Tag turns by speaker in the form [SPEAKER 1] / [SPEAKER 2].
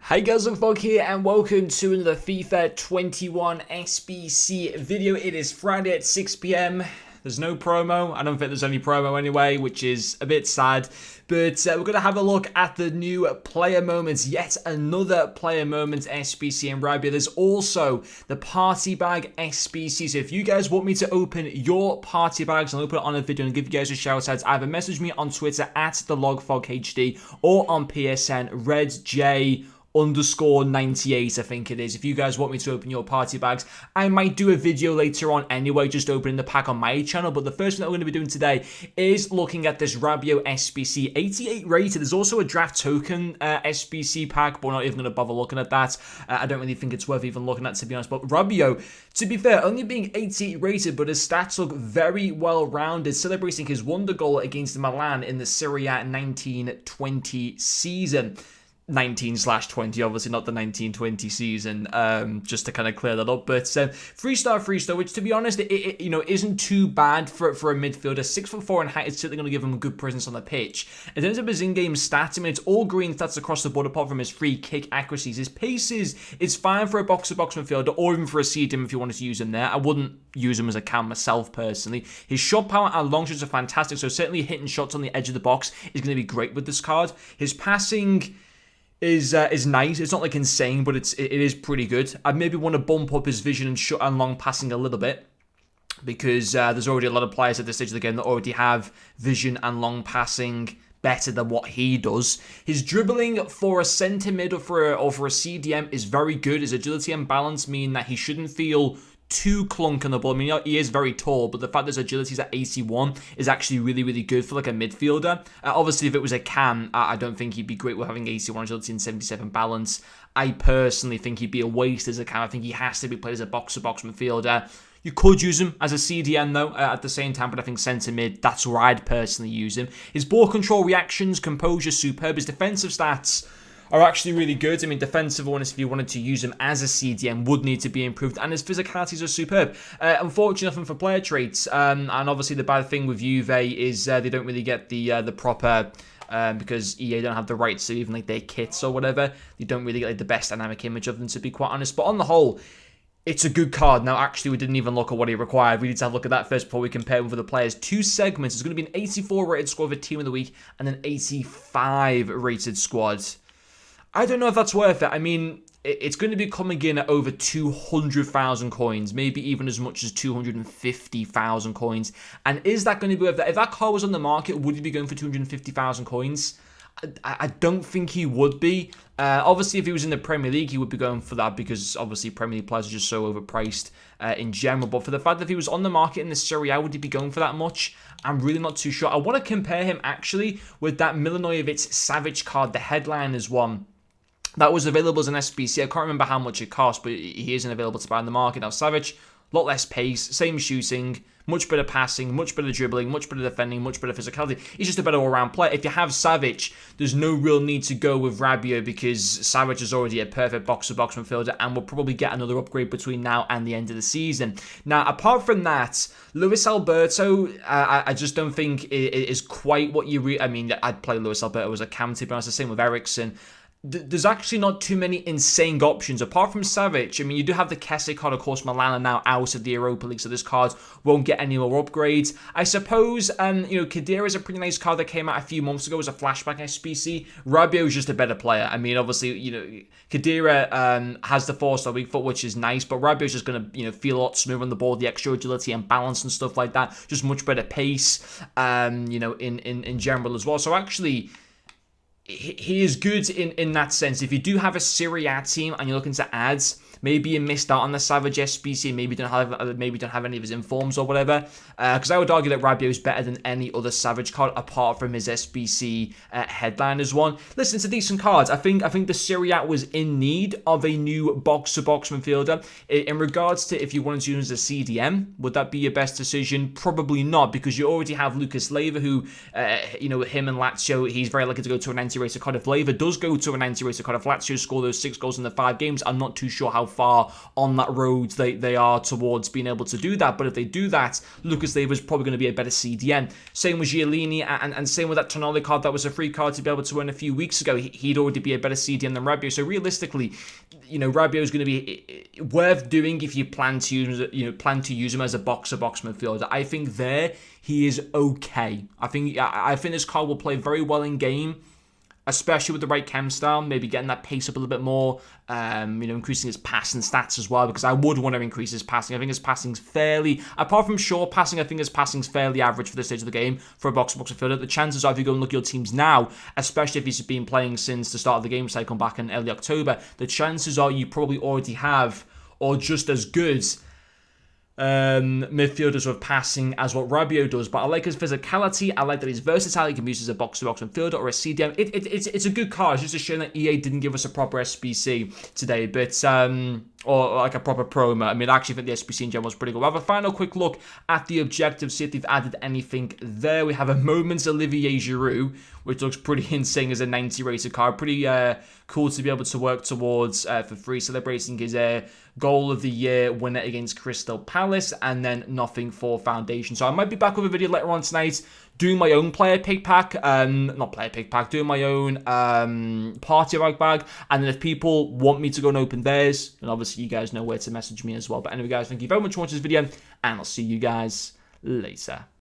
[SPEAKER 1] Hi guys, Fogg here and welcome to another FIFA 21 SBC video. It is Friday at 6 p.m. There's no promo. I don't think there's any promo anyway, which is a bit sad. But we're going to have a look at the new player moments. Yet another player moments SBC and Rabiot. There's also the party bag SBC. So if you guys want me to open your party bags, I'll open it on a video and give you guys a shout out. Either message me on Twitter at TheLogFogHD or on PSN RedJ_98, I think it is. If you guys want me to open your party bags, I might do a video later on anyway, just opening the pack on my channel. But the first thing that we're going to be doing today is looking at this Rabiot SBC 88 rated. There's also a draft token SBC pack, but we're not even going to bother looking at that. I don't really think it's worth even looking at, to be honest. But Rabiot, to be fair, only being 88 rated, but his stats look very well rounded, celebrating his wonder goal against Milan in the Serie A 1920 season. 19/20, obviously not the 1920 season, just to kind of clear that up. But 3-star, which to be honest, it isn't too bad for a midfielder. 6'4" in height is certainly going to give him a good presence on the pitch. In terms of his in-game stats, I mean, it's all green stats across the board apart from his free kick accuracies. His pace is fine for a box-to-box midfielder or even for a CDM if you wanted to use him there. I wouldn't use him as a cam myself personally. His shot power and long shots are fantastic, so certainly hitting shots on the edge of the box is going to be great with this card. His passing is nice. It's not like insane, but it is pretty good. I maybe want to bump up his vision and shot and long passing a little bit, because there's already a lot of players at this stage of the game that already have vision and long passing better than what he does. His dribbling for a centre mid or for a CDM is very good. His agility and balance mean that he shouldn't feel too clunk on the ball. I mean, he is very tall, but the fact that his agility is at 81 is actually really, really good for like a midfielder. Obviously, if it was a cam, I don't think he'd be great with having 81 agility and 77 balance. I personally think he'd be a waste as a cam. I think he has to be played as a box-to-box midfielder. You could use him as a CDM though at the same time, but I think centre mid, that's where I'd personally use him. His ball control, reactions, composure, superb. His defensive stats are actually really good. I mean, defensive ones, if you wanted to use him as a CDM, would need to be improved, and his physicalities are superb. Unfortunately for player traits, and obviously the bad thing with Juve is they don't really get the proper, because EA don't have the rights to even like their kits or whatever. They don't really get like the best dynamic image of them, to be quite honest. But on the whole, it's a good card. Now, actually, we didn't even look at what he required. We need to have a look at that first before we compare him with the players. Two segments. It's going to be an 84 rated squad for Team of the Week and an 85 rated squad. I don't know if that's worth it. I mean, it's going to be coming in at over 200,000 coins, maybe even as much as 250,000 coins. And is that going to be worth it? If that car was on the market, would he be going for 250,000 coins? I don't think he would be. Obviously, if he was in the Premier League, he would be going for that, because obviously Premier League players are just so overpriced in general. But for the fact that if he was on the market in the Serie A, would he be going for that much? I'm really not too sure. I want to compare him actually with that Milanovic Savic card, the Headliners one. That was available as an SBC. I can't remember how much it cost, but he isn't available to buy in the market. Now, Savic, a lot less pace, same shooting, much better passing, much better dribbling, much better defending, much better physicality. He's just a better all-round player. If you have Savic, there's no real need to go with Rabiot, because Savic is already a perfect box-to-box midfielder and will probably get another upgrade between now and the end of the season. Now, apart from that, Luis Alberto, I just don't think it is quite what you... I mean, I'd play Luis Alberto as a cam, to be honest. The same with Eriksen. There's actually not too many insane options apart from Savic. I mean, you do have the Kessie card. Of course, Milan are now out of the Europa League, so this card won't get any more upgrades. I suppose, Khedira is a pretty nice card that came out a few months ago as a flashback SBC. Rabiot is just a better player. I mean, obviously, Khedira has the 4-star weak foot, which is nice, but Rabiot is just going to, feel a lot smoother on the ball, the extra agility and balance and stuff like that. Just much better pace, in general as well. So actually, he is good in that sense. If you do have a Serie A team and you're looking to add, maybe you missed out on the Savage SBC, maybe don't have any of his informs or whatever. Because I would argue that Rabiot is better than any other Savage card apart from his SBC Headliners one. Listen, it's a decent card. I think the Serie A was in need of a new box-to-box midfielder. In regards to if you wanted to use a CDM, would that be your best decision? Probably not, because you already have Lucas Leiva, who, him and Lazio, he's very likely to go to an anti-racer card. If Leiva does go to an anti-racer card, if Lazio score those 6 goals in the 5 games, I'm not too sure how far on that road they are towards being able to do that. But if they do that, Lucas Leiva is probably going to be a better CDM. Same with Giolini, and same with that Tonali card that was a free card to be able to win a few weeks ago. He'd already be a better CDM than Rabiot. So realistically, Rabiot is going to be worth doing if you plan to use him as a box-to-box midfielder. I think he is okay. I think this card will play very well in game, especially with the right chem style, maybe getting that pace up a little bit more, increasing his passing stats as well, because I would want to increase his passing. I think his passing's fairly, apart from short passing, I think his passing's fairly average for this stage of the game for a box-to-box midfielder. The chances are, if you go and look at your teams now, especially if he's been playing since the start of the game cycle back in early October, the chances are you probably already have, or just as good, midfielders with passing as what Rabiot does. But I like his physicality. I like that he's versatile. He can be used as a box-to-box midfielder or a CDM. It's a good card. It's just a shame that EA didn't give us a proper SBC today, but or like a proper promo. I mean, I actually think the SBC in general was pretty good. We'll have a final quick look at the objectives, see if they've added anything there. We have a Moments Olivier Giroud, which looks pretty insane as a 90 rated card. Pretty cool to be able to work towards for free, celebrating his goal of the year winner against Crystal Palace, and then nothing for Foundation. So I might be back with a video later on tonight doing my own player pick pack, doing my own party bag, and then if people want me to go and open theirs, then obviously you guys know where to message me as well. But anyway guys, thank you very much for watching this video, and I'll see you guys later.